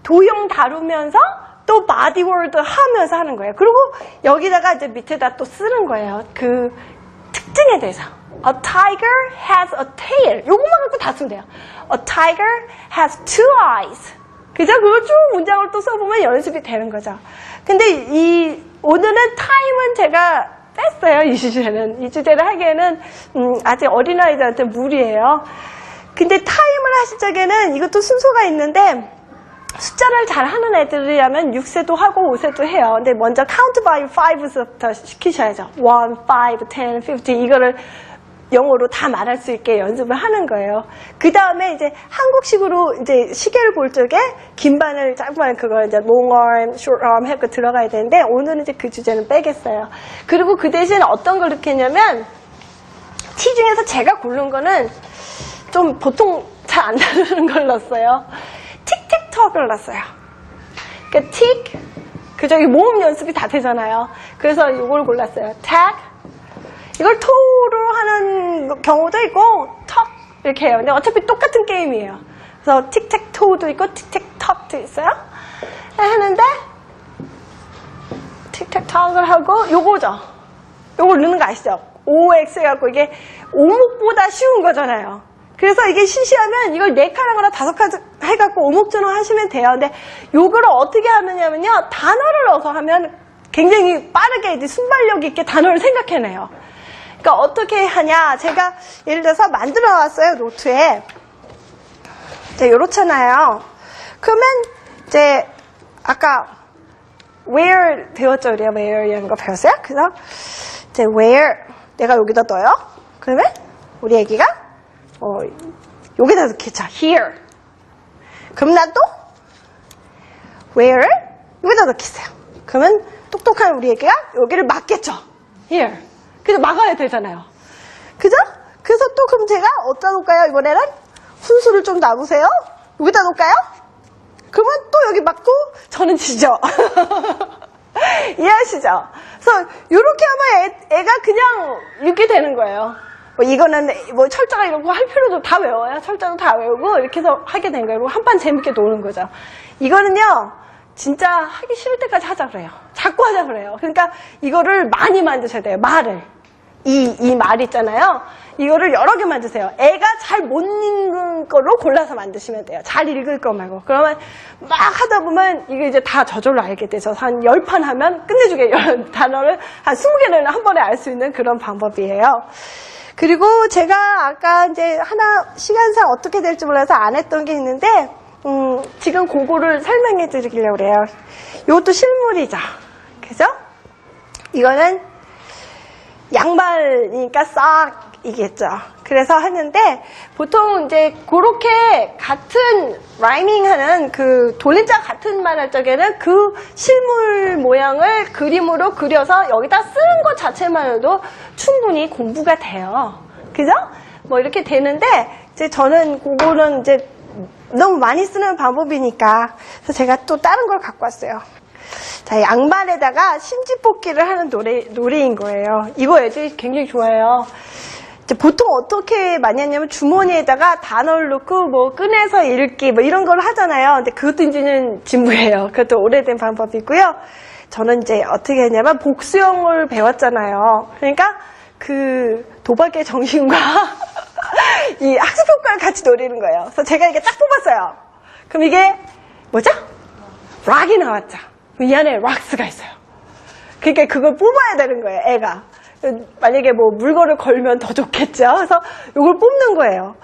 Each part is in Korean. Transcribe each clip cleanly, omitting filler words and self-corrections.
도형 다루면서 또 body word 하면서 하는 거예요. 그리고 여기다가 이제 밑에다 또 쓰는 거예요. 그 특징에 대해서. A tiger has a tail. 요것만 갖고 다 쓰면 돼요. A tiger has two eyes. 그죠? 그걸 쭉 문장을 또 써보면 연습이 되는 거죠. 근데 오늘은 타임은 제가 뺐어요. 이 주제를 하기에는 아직 어린아이들한테 무리예요. 근데 타임을 하실 적에는 이것도 순서가 있는데 숫자를 잘 하는 애들이라면 6세도 하고 5세도 해요. 근데 먼저 count by 5부터 시키셔야죠. 1, 5, 10, 50 이거를 영어로 다 말할 수 있게 연습을 하는 거예요. 그 다음에 이제 한국식으로 이제 시계를 볼 적에 긴 바늘, 짧은 바늘 그걸 이제 long arm, short arm 해서 들어가야 되는데 오늘은 이제 그 주제는 빼겠어요. 그리고 그 대신 어떤 걸 넣겠냐면 티 중에서 제가 고른 거는 좀 보통 잘 안 다루는 걸 넣었어요. 틱택톡을 넣었어요. 그러니까 틱, 그 저기 모음 연습이 다 되잖아요. 그래서 이걸 골랐어요. tag, 이걸 토로 하는 경우도 있고 턱 이렇게 해요. 근데 어차피 똑같은 게임이에요. 그래서 틱택토도 있고 틱택톡도 있어요. 하는데 틱택톡을 하고 요거죠. 요걸 넣는 거 아시죠? OX 해갖고 이게 오목보다 쉬운 거잖아요. 그래서 이게 시시하면 이걸 4칸 하거나 5칸 해갖고 오목전화 하시면 돼요. 근데 요거를 어떻게 하느냐면요. 단어를 넣어서 하면 굉장히 빠르게 이제 순발력 있게 단어를 생각해내요. 그러니까 어떻게 하냐. 제가 예를 들어서 만들어 놨어요. 노트에. 이제 요렇잖아요. 그러면 이제 아까 where 배웠죠. 우리가 where 이런 거 배웠어요. 그래서 이제 where 내가 여기다 넣어요. 그러면 우리 애기가 여기다 넣겠죠. here. 그럼 난 또 where를 여기다 넣겠어요. 그러면 똑똑한 우리 애기가 여기를 막겠죠. here. 그래서 막아야 되잖아요. 그죠? 그래서 또 그럼 제가 어디다 놓을까요? 이번에는 훈수를 좀 놔보세요. 여기다 놓을까요? 그러면 또 여기 막고 저는 지죠. 이해하시죠? 그래서 이렇게 하면 애가 그냥 읽게 되는 거예요. 뭐 이거는 뭐 철자가 이런 거 할 필요도 다 외워요. 철자도 다 외우고 이렇게 해서 하게 된 거예요. 그리고 한판 재밌게 노는 거죠. 이거는요. 진짜 하기 싫을 때까지 하자 그래요. 자꾸 하자 그래요. 그러니까 이거를 많이 만드셔야 돼요. 말을. 이 말 있잖아요. 이거를 여러 개 만드세요. 애가 잘 못 읽는 걸로 골라서 만드시면 돼요. 잘 읽을 거 말고. 그러면 막 하다 보면 이게 이제 다 저절로 알게 돼서 한 10판 하면 끝내주게 단어를 한 20개는 한 번에 알 수 있는 그런 방법이에요. 그리고 제가 아까 이제 하나 시간상 어떻게 될지 몰라서 안 했던 게 있는데 지금 그거를 설명해 드리려고 그래요. 이것도 실물이죠. 그죠? 이거는 양말이니까 싹이겠죠. 그래서 하는데 보통 이제 그렇게 같은 라이밍 하는 그 돌림자 같은 말 할 적에는 그 실물 모양을 그림으로 그려서 여기다 쓰는 것 자체만으로도 충분히 공부가 돼요. 그죠? 뭐 이렇게 되는데 이제 저는 그거는 이제 너무 많이 쓰는 방법이니까 그래서 제가 또 다른 걸 갖고 왔어요. 자, 양말에다가 심지뽑기를 하는 노래인 거예요. 이거 애들이 굉장히 좋아해요. 이제 보통 어떻게 많이 하냐면 주머니에다가 단어를 넣고 뭐 꺼내서 읽기 뭐 이런 걸 하잖아요. 근데 그것도 이제는 진부예요. 그것도 오래된 방법이고요. 저는 이제 어떻게 했냐면 복수형을 배웠잖아요. 그러니까 그 도박의 정신과 이 학습 효과를 같이 노리는 거예요. 그래서 제가 이게 딱 뽑았어요. 그럼 이게 뭐죠? 락이 나왔죠. 이 안에 락스가 있어요. 그러니까 그걸 뽑아야 되는 거예요, 애가. 만약에 뭐 물건을 걸면 더 좋겠죠. 그래서 이걸 뽑는 거예요.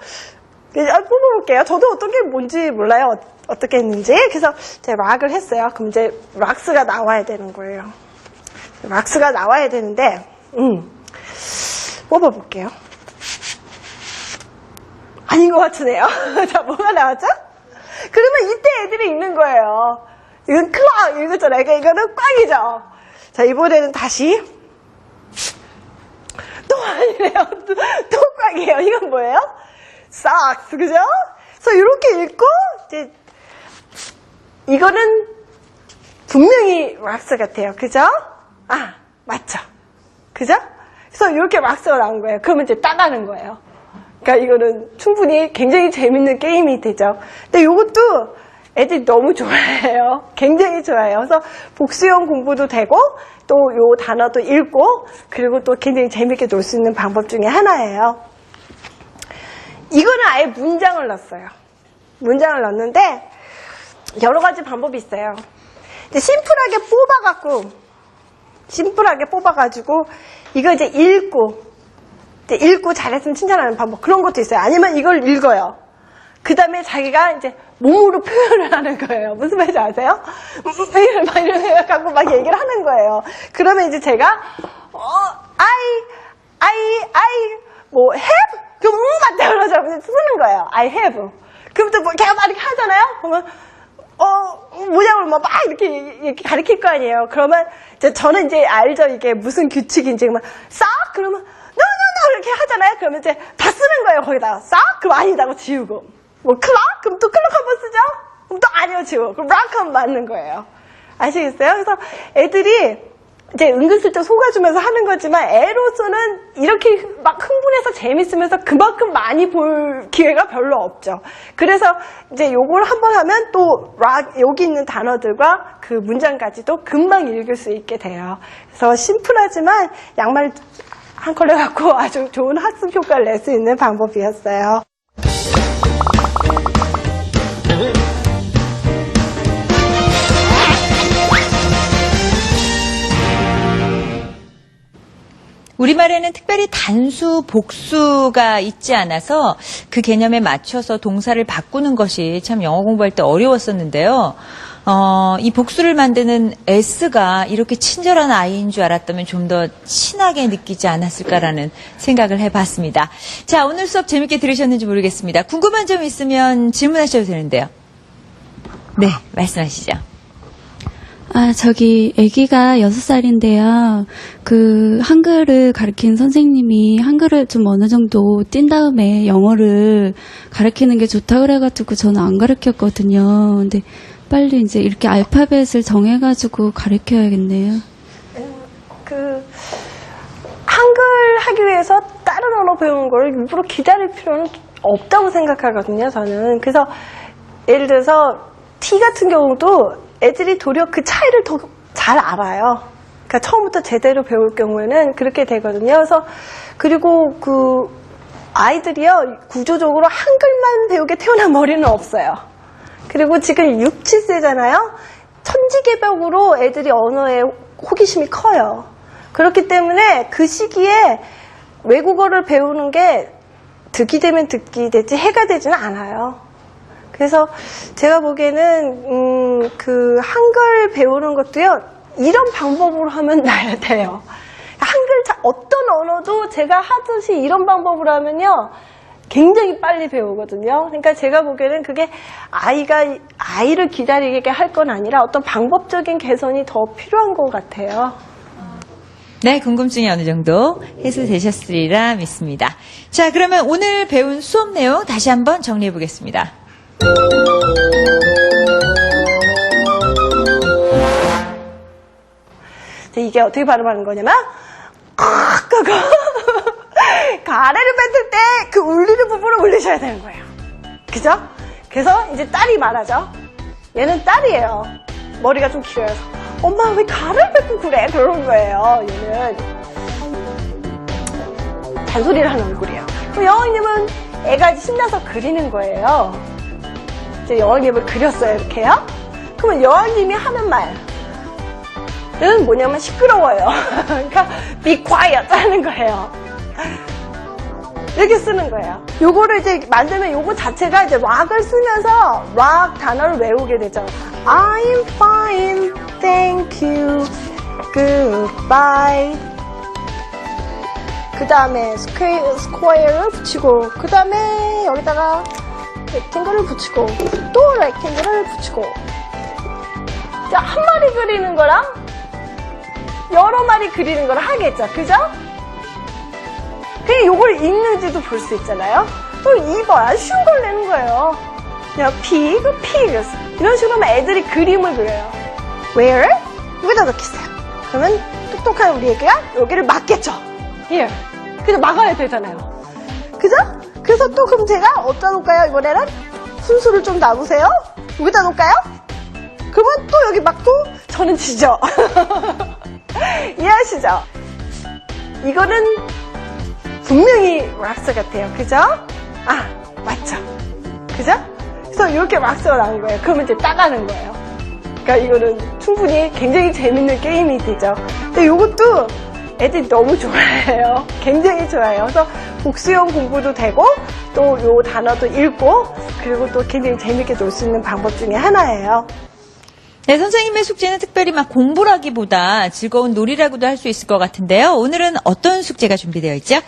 뽑아볼게요. 저도 어떤 게 뭔지 몰라요. 어떻게 했는지. 그래서 제가 락을 했어요. 그럼 이제 락스가 나와야 되는 거예요. 락스가 나와야 되는데, 뽑아볼게요. 아닌 것 같으네요. 자, 뭐가 나왔죠? 그러면 이때 애들이 읽는 거예요. 이건 클락! 읽었잖아요. 그러니까 이거는 꽝이죠. 자, 이번에는 다시. 또 아니래요. 또 꽝이에요. 이건 뭐예요? 싹스, 그죠? 그래서 이렇게 읽고, 이제, 이거는 분명히 락스 같아요. 그죠? 아, 맞죠? 그죠? 그래서 이렇게 락스가 나온 거예요. 그러면 이제 따가는 거예요. 그러니까 이거는 충분히 굉장히 재밌는 게임이 되죠. 근데 이것도 애들이 너무 좋아해요. 굉장히 좋아해요. 그래서 복수형 공부도 되고 또 요 단어도 읽고 그리고 또 굉장히 재밌게 놀 수 있는 방법 중에 하나예요. 이거는 아예 문장을 넣었어요. 문장을 넣었는데 여러 가지 방법이 있어요. 근데 심플하게 뽑아가지고 이거 이제 읽고 잘했으면 칭찬하는 방법 그런 것도 있어요. 아니면 이걸 읽어요. 그 다음에 자기가 이제 몸으로 표현을 하는 거예요. 무슨 말인지 아세요? 막 이런 생각하고 막 얘기를 하는 거예요. 그러면 이제 제가 뭐 have? 그럼 맞다 그러죠. 쓰는 거예요. I have. 그럼 또 뭐 걔가 막 이렇게 하잖아요. 그러면 모양을 막 이렇게 가리킬 거 아니에요. 그러면 저는 이제 알죠. 이게 무슨 규칙인지. 그러면 싹 그러면 no 이렇게 하잖아요. 그러면 이제 다 쓰는 거예요. 거기다가 싹 그럼 아니다고 지우고 뭐 clock 그럼 또 clock 한번 쓰죠. 그럼 또 아니요 지우고 그럼 rock 하면 맞는 거예요. 아시겠어요? 그래서 애들이 이제 은근슬쩍 속아주면서 하는 거지만 애로서는 이렇게 막 흥분해서 재밌으면서 그만큼 많이 볼 기회가 별로 없죠. 그래서 이제 요걸 한번 하면 또 여기 있는 단어들과 그 문장까지도 금방 읽을 수 있게 돼요. 그래서 심플하지만 양말 한 컬레 갖고 아주 좋은 학습 효과를 낼 수 있는 방법이었어요. 우리말에는 특별히 단수, 복수가 있지 않아서 그 개념에 맞춰서 동사를 바꾸는 것이 참 영어 공부할 때 어려웠었는데요. 이 복수를 만드는 S가 이렇게 친절한 아이인 줄 알았다면 좀 더 친하게 느끼지 않았을까라는 생각을 해봤습니다. 자, 오늘 수업 재밌게 들으셨는지 모르겠습니다. 궁금한 점 있으면 질문하셔도 되는데요. 네, 말씀하시죠. 저기 아기가 6살인데요. 그 한글을 가르치는 선생님이 한글을 좀 어느 정도 띈 다음에 영어를 가르치는 게 좋다 그래가지고 저는 안 가르쳤거든요. 근데 빨리 이제 이렇게 알파벳을 정해가지고 가르쳐야겠네요. 한글 하기 위해서 다른 언어 배우는 걸 일부러 기다릴 필요는 없다고 생각하거든요, 저는. 그래서 예를 들어서 T 같은 경우도 애들이 도리어 그 차이를 더 잘 알아요. 그러니까 처음부터 제대로 배울 경우에는 그렇게 되거든요. 그래서 그리고 그 아이들이요 구조적으로 한글만 배우게 태어난 머리는 없어요. 그리고 지금 6, 7세잖아요. 천지개벽으로 애들이 언어에 호기심이 커요. 그렇기 때문에 그 시기에 외국어를 배우는 게 득이 되면 득이 되지 해가 되지는 않아요. 그래서 제가 보기에는 그 한글 배우는 것도요 이런 방법으로 하면 나야 돼요. 어떤 언어도 제가 하듯이 이런 방법으로 하면요 굉장히 빨리 배우거든요. 그러니까 제가 보기에는 그게 아이를 기다리게 할 건 아니라 어떤 방법적인 개선이 더 필요한 것 같아요. 네, 궁금증이 어느 정도 해소되셨으리라 믿습니다. 자, 그러면 오늘 배운 수업 내용 다시 한번 정리해 보겠습니다. 이게 어떻게 발음하는 거냐면 가래를 뱉을 때 그 울리는 부분을 울리셔야 되는 거예요. 그죠? 그래서 이제 딸이 말하죠. 얘는 딸이에요. 머리가 좀 길어요. 엄마 왜 가래를 뱉고 그래? 그러는 거예요. 얘는 잔소리를 하는 얼굴이에요. 그럼 여왕님은 애가 신나서 그리는 거예요. 이제 여왕님을 그렸어요. 이렇게요. 그러면 여왕님이 하는 말은 뭐냐면 시끄러워요. 그러니까 be quiet 하는 거예요. 이렇게 쓰는 거예요. 요거를 이제 만들면 요거 자체가 이제 rock을 쓰면서 rock 단어를 외우게 되죠. I'm fine, thank you, goodbye. 그 다음에 square를 붙이고, 그 다음에 여기다가 rectangle를 붙이고, 또 rectangle를 붙이고. 자, 한 마리 그리는 거랑 여러 마리 그리는 걸 하겠죠. 그죠? 그냥 요걸 읽는지도 볼 수 있잖아요. 또 이거야. 쉬운 걸 내는 거예요. 그냥 pig, pigs. 이런 식으로 하면 애들이 그림을 그려요. where? 여기다 넣겠어요. 그러면 똑똑한 우리 애기가 여기를 막겠죠. here. 그래서 막아야 되잖아요. 그죠? 그래서 또 그럼 제가 어디다 놓을까요? 이번에는 순수를 좀 놔보세요. 여기다 놓을까요? 그러면 또 여기 막 또 저는 지죠. 이해하시죠? 이거는 분명히 락스 같아요. 그죠? 아, 맞죠? 그죠? 그래서 이렇게 락스가 나온 거예요. 그러면 이제 따가는 거예요. 그러니까 이거는 충분히 굉장히 재밌는 게임이 되죠. 근데 이것도 애들이 너무 좋아해요. 굉장히 좋아해요. 그래서 복수형 공부도 되고 또 요 단어도 읽고 그리고 또 굉장히 재밌게 놀 수 있는 방법 중에 하나예요. 네, 선생님의 숙제는 특별히 막 공부라기보다 즐거운 놀이라고도 할 수 있을 것 같은데요. 오늘은 어떤 숙제가 준비되어 있죠?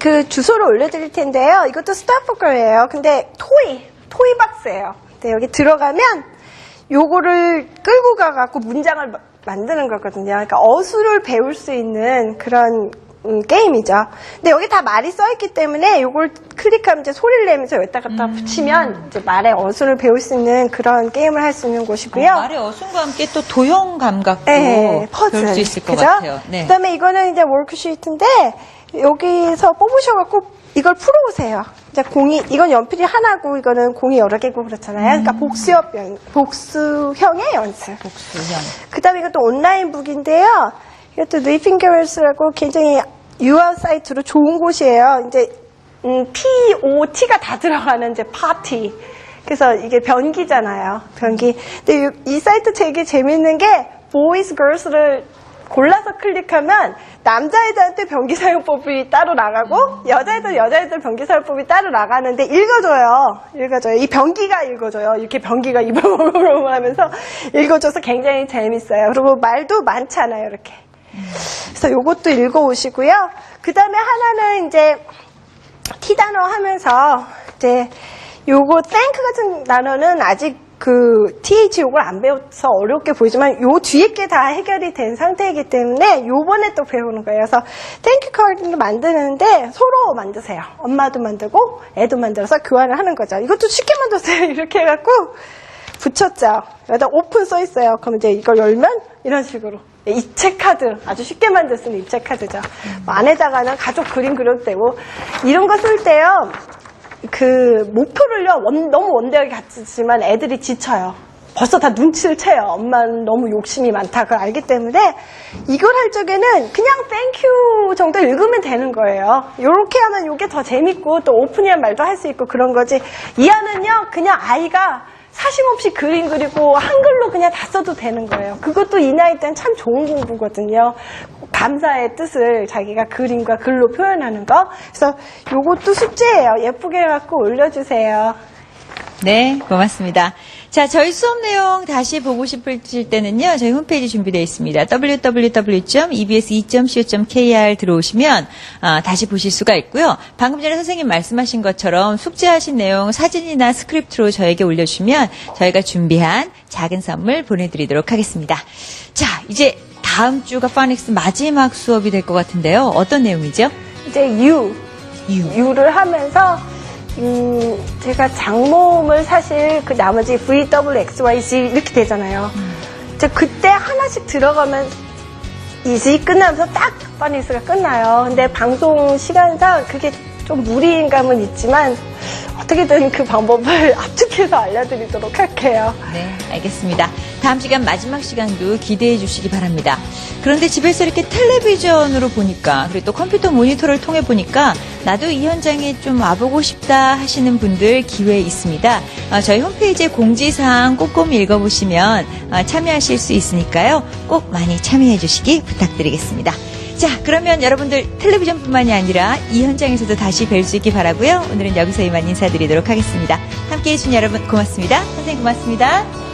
그 주소를 올려드릴 텐데요. 이것도 스타포커예요. 근데 토이 박스예요. 근데 여기 들어가면 요거를 끌고 가갖고 문장을 만드는 거거든요. 그러니까 어수를 배울 수 있는 그런 게임이죠. 근데 여기 다 말이 써있기 때문에 요걸 클릭하면 이제 소리를 내면서 여기다 갖다 붙이면 이제 말의 어수를 배울 수 있는 그런 게임을 할 수 있는 곳이고요. 말의 어순과 함께 또 도형 감각도 네, 퍼즐. 배울 수 있을 것 그죠? 같아요. 네. 그다음에 이거는 이제 워크시트인데 여기서 뽑으셔갖고 이걸 풀어오세요. 이제 이건 연필이 하나고 이거는 공이 여러 개고 그렇잖아요. 그러니까 복수형의 연습. 복수형. 그다음에 이것도 온라인 북인데요. 이것도 리핑겨스라고 굉장히 유아 사이트로 좋은 곳이에요. 이제 POT가 다 들어가는 이제 파티. 그래서 이게 변기잖아요. 변기. 근데 이 사이트 되게 재밌는 게 boys, girls를 골라서 클릭하면 남자애들한테 변기 사용법이 따로 나가고 여자애들 변기 사용법이 따로 나가는데 읽어줘요. 이 변기가 읽어줘요. 이렇게 변기가 입을 하면서 읽어줘서 굉장히 재밌어요. 그리고 말도 많잖아요. 이렇게. 그래서 요것도 읽어오시고요. 그 다음에 하나는 이제 T 단어 하면서 이제 요거 thank 같은 단어는 아직 그 TH 요걸 안 배워서 어렵게 보이지만 요 뒤에 게 다 해결이 된 상태이기 때문에 요번에 또 배우는 거예요. 그래서 땡큐 카드를 만드는데 서로 만드세요. 엄마도 만들고 애도 만들어서 교환을 하는 거죠. 이것도 쉽게 만들었어요. 이렇게 해갖고 붙였죠. 여기다 오픈 써 있어요. 그럼 이제 이걸 열면 이런 식으로 입체 카드, 아주 쉽게 만들 수 있는 입체 카드죠. 뭐 안에다가는 가족 그림 그려도 되고 이런 거 쓸 때요. 그 목표를요 너무 원대하게 갖지만 애들이 지쳐요. 벌써 다 눈치를 채요. 엄마는 너무 욕심이 많다 그걸 알기 때문에 이걸 할 적에는 그냥 땡큐 정도 읽으면 되는 거예요. 이렇게 하면 이게 더 재밌고 또 오픈이란 말도 할 수 있고 그런 거지. 이하는요 그냥 아이가 사심없이 그림 그리고 한글로 그냥 다 써도 되는 거예요. 그것도 이 나이 때는 참 좋은 공부거든요. 감사의 뜻을 자기가 그림과 글로 표현하는 거. 그래서 요것도 숙제예요. 예쁘게 해갖고 올려주세요. 네, 고맙습니다. 자, 저희 수업 내용 다시 보고 싶으실 때는요, 저희 홈페이지 준비되어 있습니다. www.ebs2.co.kr 들어오시면 다시 보실 수가 있고요. 방금 전에 선생님 말씀하신 것처럼 숙제하신 내용 사진이나 스크립트로 저에게 올려주시면 저희가 준비한 작은 선물 보내드리도록 하겠습니다. 자, 이제 다음 주가 파닉스 마지막 수업이 될 것 같은데요. 어떤 내용이죠? 이제 U를 하면서 제가 장모음을 사실 그 나머지 V, W, X, Y, Z 이렇게 되잖아요. 이제 그때 하나씩 들어가면 이지 끝나면서 딱 파닉스가 끝나요. 근데 방송 시간상 그게 좀 무리인 감은 있지만 어떻게든 그 방법을 압축해서 알려드리도록 할게요. 네, 알겠습니다. 다음 시간 마지막 시간도 기대해 주시기 바랍니다. 그런데 집에서 이렇게 텔레비전으로 보니까 그리고 또 컴퓨터 모니터를 통해 보니까 나도 이 현장에 좀 와보고 싶다 하시는 분들 기회 있습니다. 저희 홈페이지에 공지사항 꼼꼼히 읽어보시면 참여하실 수 있으니까요. 꼭 많이 참여해 주시기 부탁드리겠습니다. 자, 그러면 여러분들 텔레비전뿐만이 아니라 이 현장에서도 다시 뵐 수 있기 바라고요. 오늘은 여기서 이만 인사드리도록 하겠습니다. 함께해 주신 여러분 고맙습니다. 선생님 고맙습니다.